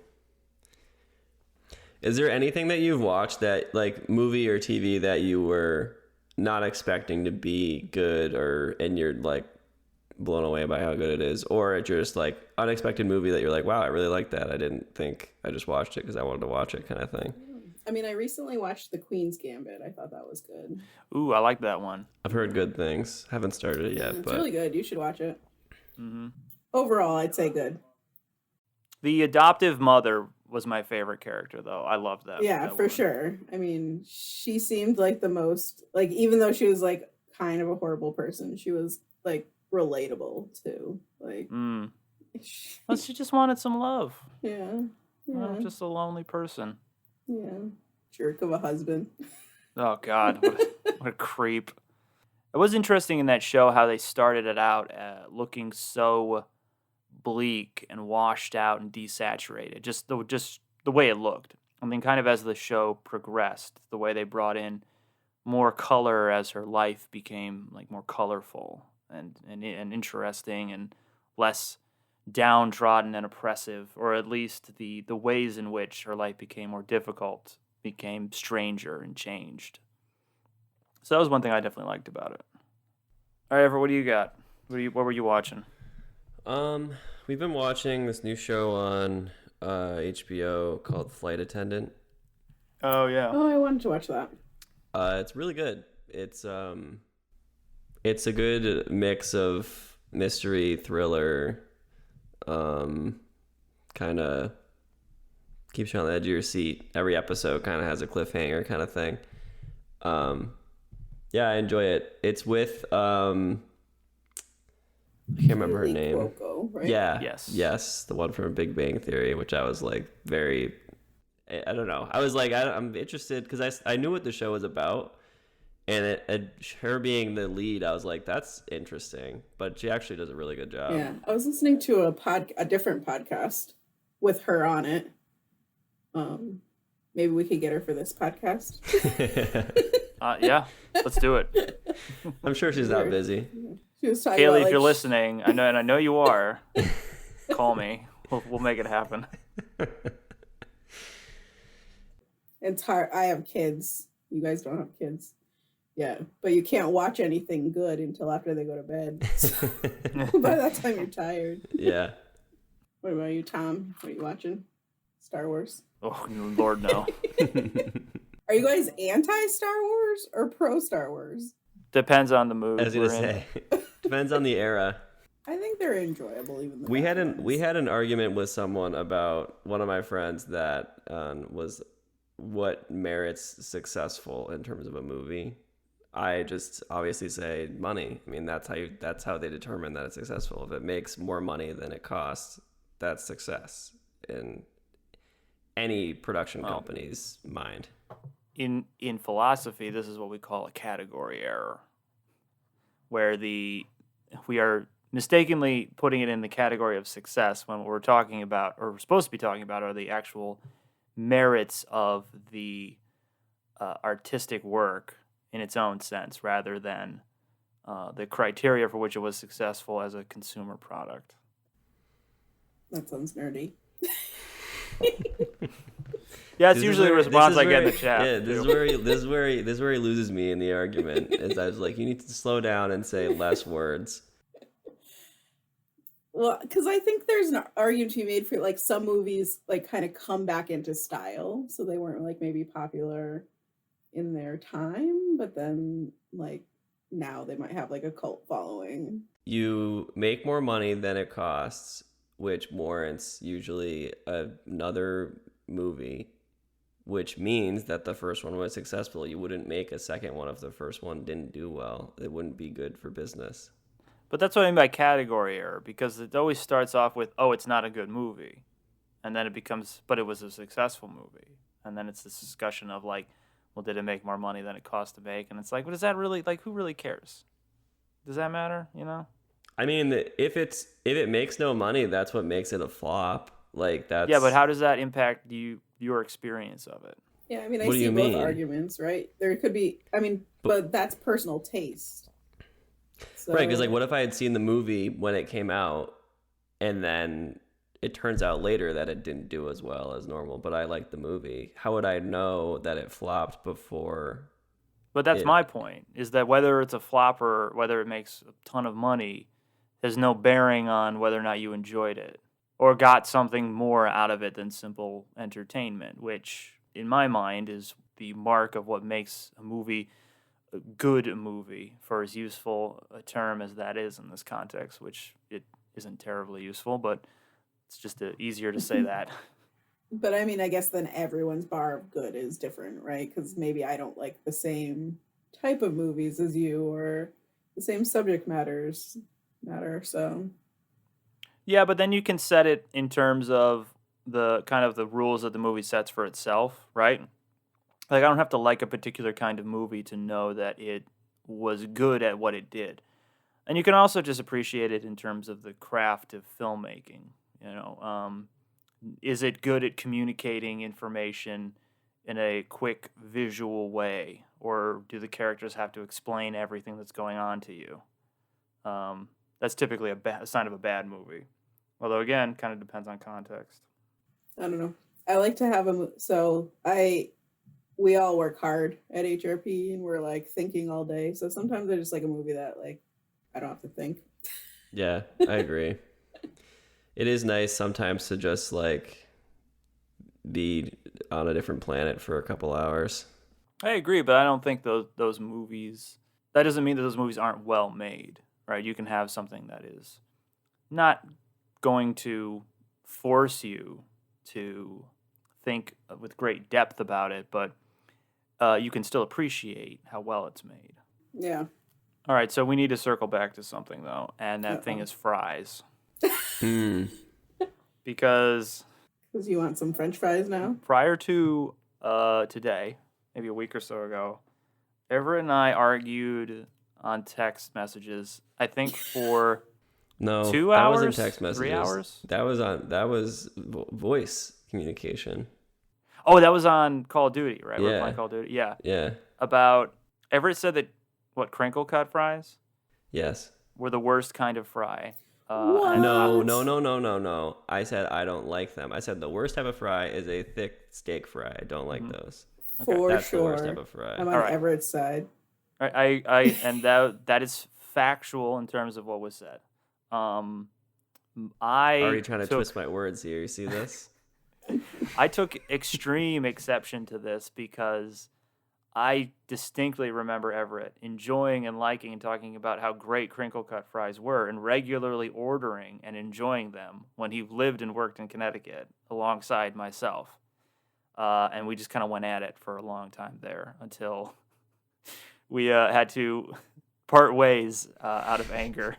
Is there anything that you've watched that, like, movie or TV that you were not expecting to be good, and you're like blown away by how good it is, or it's just like unexpected movie that you're like, wow, I really like that. I didn't think, I just watched it because I wanted to watch it, kind of thing. I mean, I recently watched The Queen's Gambit. I thought that was good. Ooh, I like that one. I've heard good things. Haven't started it yet, It's but really good. You should watch it. Hmm. Overall, I'd say good. The adoptive mother was my favorite character, though. I loved that. Yeah, that for woman. sure. I mean, she seemed like the most, like, even though she was like kind of a horrible person, she was like relatable too. Like, Well, she just wanted some love. yeah, Just a lonely person. yeah. Jerk of a husband. Oh, God. What a creep. It was interesting in that show how they started it out looking so bleak and washed out and desaturated. Just the way it looked. I mean, kind of as the show progressed, the way they brought in more color as her life became like more colorful and interesting and less downtrodden and oppressive, or at least the ways in which her life became more difficult became stranger and changed. So that was one thing I definitely liked about it. All right, Everett, what do you got? What were you watching? We've been watching this new show on HBO called Flight Attendant. Oh, yeah. Oh, I wanted to watch that. It's really good. It's a good mix of mystery, thriller, kind of keeps you on the edge of your seat. Every episode kind of has a cliffhanger kind of thing. Yeah, I enjoy it. It's with I can't remember her name. Cuoco, right? Yeah. Yes. The one from Big Bang Theory, which I was like very, I don't know. I was like, I'm interested because I knew what the show was about, and her being the lead, I was like, that's interesting. But she actually does a really good job. Yeah, I was listening to a different podcast with her on it. Maybe we could get her for this podcast. Yeah, let's do it. I'm sure she's not busy. She was talking Kaylee, about, if like, you're listening, I know you are. Call me. We'll make it happen. It's hard. I have kids. You guys don't have kids. Yeah, but you can't watch anything good until after they go to bed. By that time, you're tired. Yeah. What about you, Tom? What are you watching? Star Wars? Oh, Lord, no. Are you guys anti-Star Wars or pro-Star Wars? Depends on the mood. I was we're gonna in. say, depends on the era. I think they're enjoyable, even. We had an argument with someone about one of my friends that was what merits successful in terms of a movie. I just obviously say money. I mean, that's how they determine that it's successful. If it makes more money than it costs, that's success in any production company's mind. In philosophy, this is what we call a category error, where we are mistakenly putting it in the category of success when what we're talking about, or we're supposed to be talking about, are the actual merits of the artistic work in its own sense, rather than the criteria for which it was successful as a consumer product. That sounds nerdy. Yeah, it's usually the response I get in the chat. Yeah, this is where he loses me in the argument. Is I was like, you need to slow down and say less words. Well, because I think there's an argument to be made for like some movies like kind of come back into style, so they weren't like maybe popular in their time, but then like now they might have like a cult following. You make more money than it costs, which warrants usually another movie, which means that the first one was successful. You wouldn't make a second one if the first one didn't do well. It wouldn't be good for business. But that's what I mean by category error, because it always starts off with, oh, it's not a good movie. And then it becomes, but it was a successful movie. And then it's this discussion of like, well, did it make more money than it cost to make? And it's like, what does that really, like, who really cares? Does that matter, you know? I mean, if it makes no money, that's what makes it a flop. Like that's Yeah, but how does that impact your experience of it? Yeah, I mean, I What do see you both mean? arguments, right? There could be, I mean, but that's personal taste. So, Right, because like, what if I had seen the movie when it came out, and then it turns out later that it didn't do as well as normal, but I liked the movie? How would I know that it flopped before? But that's my point, is that whether it's a flop or whether it makes a ton of money has no bearing on whether or not you enjoyed it or got something more out of it than simple entertainment, which in my mind is the mark of what makes a movie a good movie, for as useful a term as that is in this context, which it isn't terribly useful, but it's just easier to say that. But I mean, I guess then everyone's bar of good is different, right? Because maybe I don't like the same type of movies as you, or the same subject matter. So Yeah, but then you can set it in terms of the kind of the rules that the movie sets for itself, right? Like, I don't have to like a particular kind of movie to know that it was good at what it did. And you can also just appreciate it in terms of the craft of filmmaking. You know, is it good at communicating information in a quick visual way, or do the characters have to explain everything that's going on to you? That's typically a sign of a bad movie. Although, again, kind of depends on context. I don't know. I like to have we all work hard at HRP and we're like thinking all day. So sometimes I just like a movie that like I don't have to think. Yeah, I agree. It is nice sometimes to just like be on a different planet for a couple hours. I agree, but I don't think those movies, that doesn't mean that those movies aren't well made, right? You can have something that is not going to force you to think with great depth about it, but you can still appreciate how well it's made. Yeah. All right, so we need to circle back to something, though, and that thing is fries. Because you want some French fries now? Prior to today, maybe a week or so ago, Everett and I argued on text messages, I think for 2 hours, that wasn't text messages. 3 hours. That was voice communication. Oh, that was on Call of Duty, right? Yeah. We're playing Call of Duty. Yeah. Yeah. About Everett said that crinkle cut fries Yes. were the worst kind of fry. What? No. I said I don't like them. I said the worst type of fry is a thick steak fry. I don't like those. For That's sure. the worst type of fry. I'm on All right. Everett's side. And that is factual in terms of what was said. Are you trying to twist my words here? You see this? I took extreme exception to this because I distinctly remember Everett enjoying and liking and talking about how great crinkle cut fries were and regularly ordering and enjoying them when he lived and worked in Connecticut alongside myself. And we just kind of went at it for a long time there until we had to part ways out of anger.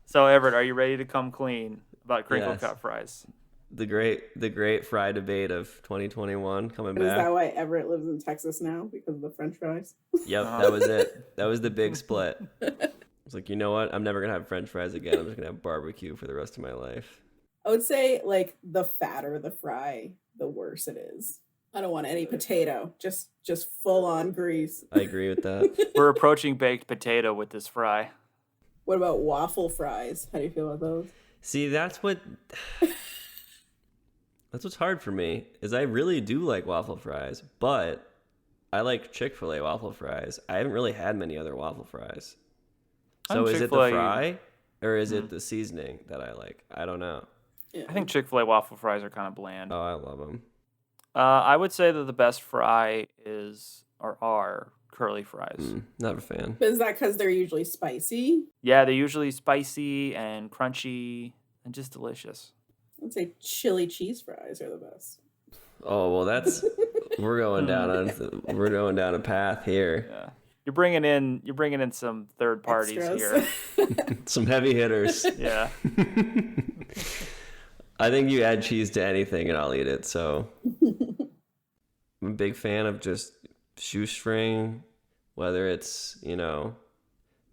So Everett, are you ready to come clean about crinkle cut fries? The great fry debate of 2021 coming Is back. that why Everett lives in Texas now? Because of the French fries? Yep, that was it. That was the big split. I was like, you know what? I'm never gonna have French fries again. I'm just gonna have barbecue for the rest of my life. I would say like the fatter the fry, the worse it is. I don't want any potato, just full on grease. I agree with that. We're approaching baked potato with this fry. What about waffle fries? How do you feel about those? See, that's what's hard for me, is I really do like waffle fries, but I like Chick-fil-A waffle fries. I haven't really had many other waffle fries. So is it the fry? Or is it the seasoning that I like? I don't know. Yeah. I think Chick-fil-A waffle fries are kind of bland. Oh, I love them. I would say that the best fry are curly fries. Not a fan. But is that because they're usually spicy? Yeah, they're usually spicy and crunchy and just delicious. I'd say chili cheese fries are the best. Oh, well, that's we're going down a path here. Yeah. You're bringing in some third parties Extras. here. Some heavy hitters. Yeah. I think you add cheese to anything and I'll eat it. So I'm a big fan of just shoestring, whether it's,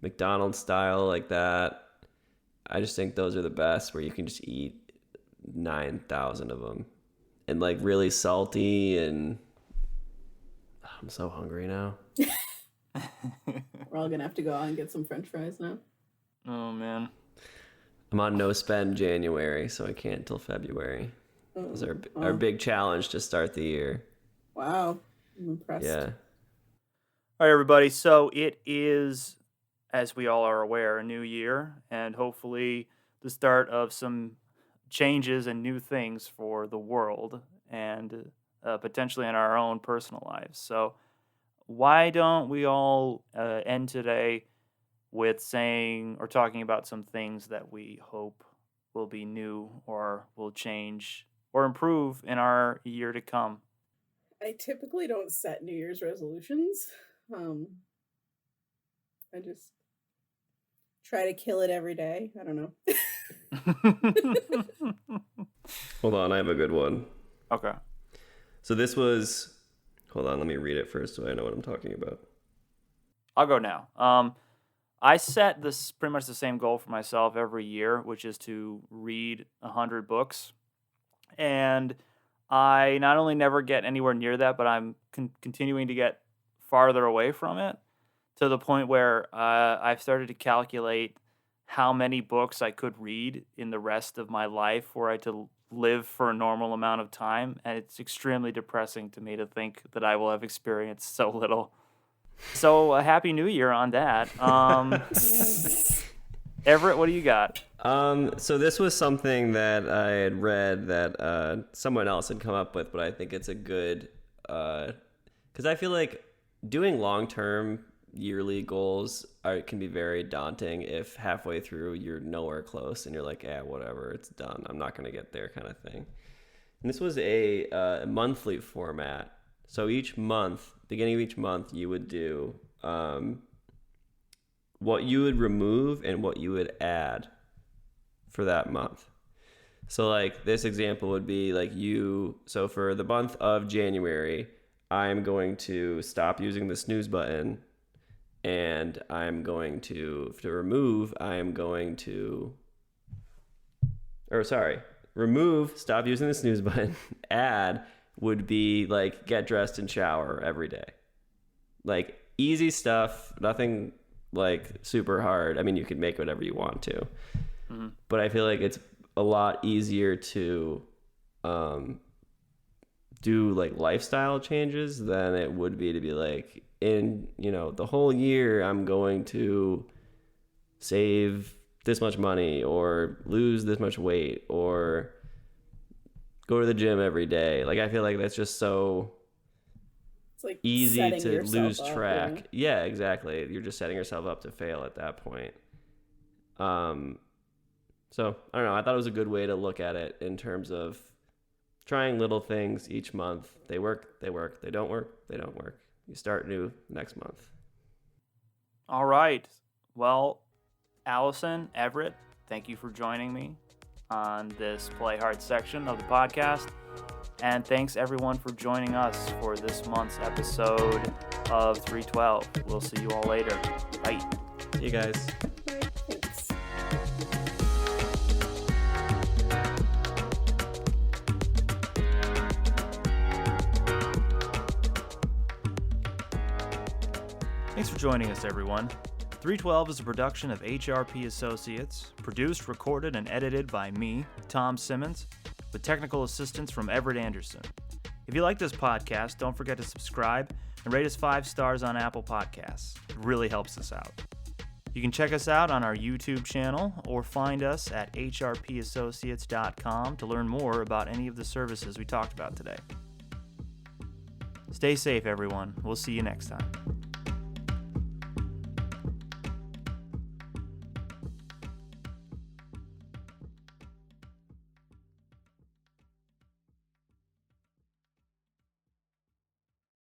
McDonald's style like that. I just think those are the best, where you can just eat 9,000 of them, and like really salty, and I'm so hungry now. We're all gonna have to go out and get some French fries now. Oh man. I'm on no spend January, so I can't till February. It was our big challenge to start the year. Wow, I'm impressed. Yeah. All right, everybody. So it is, as we all are aware, a new year, and hopefully the start of some changes and new things for the world, and potentially in our own personal lives. So why don't we all end today with saying or talking about some things that we hope will be new or will change or improve in our year to come? I typically don't set New Year's resolutions. I just try to kill it every day. I don't know. Hold on, I have a good one. Okay. So this was, hold on, let me read it first so I know what I'm talking about. I'll go now. I set this pretty much the same goal for myself every year, which is to read 100 books. And I not only never get anywhere near that, but I'm continuing to get farther away from it, to the point where I've started to calculate how many books I could read in the rest of my life were I to live for a normal amount of time. And it's extremely depressing to me to think that I will have experienced so little. So a happy new year on that. Everett, what do you got? So this was something that I had read that someone else had come up with, but I think it's a good, because I feel like doing long-term yearly goals can be very daunting if halfway through you're nowhere close and you're like, yeah, whatever, it's done, I'm not going to get there, kind of thing. And this was a monthly format. So each month, beginning of each month, you would do what you would remove and what you would add for that month. So like this example would be like so for the month of January, I'm going to stop using the snooze button, and I'm going to remove, stop using the snooze button. Add would be like get dressed and shower every day. Like easy stuff, nothing like super hard. I mean, you can make whatever you want to. Mm-hmm. But I feel like it's a lot easier to do like lifestyle changes than it would be to be like, in the whole year I'm going to save this much money or lose this much weight or go to the gym every day. Like I feel like that's just so It's like easy to lose up, track. Yeah, exactly. You're just setting yourself up to fail at that point. So I don't know. I thought it was a good way to look at it in terms of trying little things each month. They work, they work. They don't work, they don't work. You start new next month. All right. Well, Allison, Everett, thank you for joining me on this Play Hard section of the podcast. And thanks everyone for joining us for this month's episode of 312. We'll see you all later. Bye. Hey guys. Thanks. Thanks for joining us, everyone. 312 is a production of HRP Associates, produced, recorded, and edited by me, Tom Simmons, with technical assistance from Everett Anderson. If you like this podcast, don't forget to subscribe and rate us 5 stars on Apple Podcasts. It really helps us out. You can check us out on our YouTube channel or find us at hrpassociates.com to learn more about any of the services we talked about today. Stay safe, everyone. We'll see you next time.